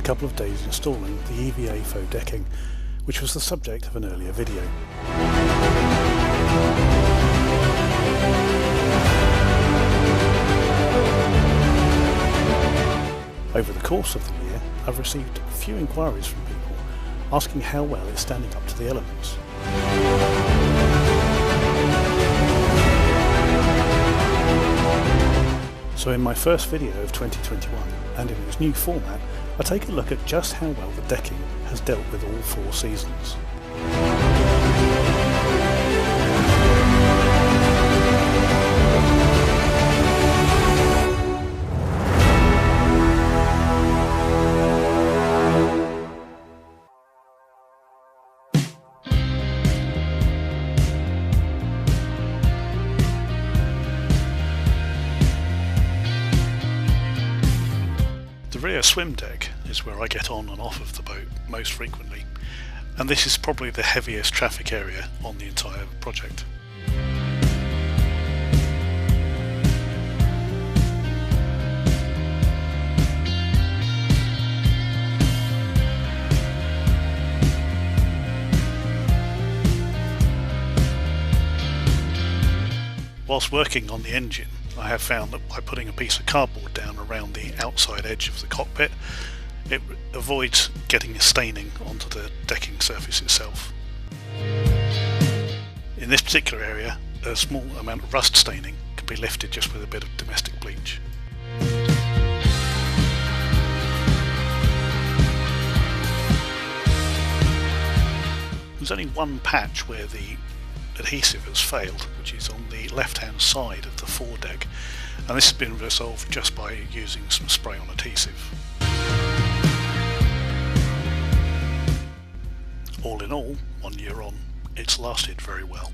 couple of days installing the EVA Faux Decking, which was the subject of an earlier video. Over the course of the year, I've received a few inquiries from people asking how well it's standing up to the elements. So in my first video of 2021, and in its new format, I take a look at just how well the decking has dealt with all 4 seasons. The rear swim deck is where I get on and off of the boat most frequently, and this is probably the heaviest traffic area on the entire project. Whilst working on the engine, I have found that by putting a piece of cardboard down around the outside edge of the cockpit, it avoids getting a staining onto the decking surface itself. In this particular area, a small amount of rust staining can be lifted just with a bit of domestic bleach. There's only one patch where the adhesive has failed, which is on the left hand side of the foredeck, and this has been resolved just by using some spray on adhesive. All in all, 1 year on, it's lasted very well.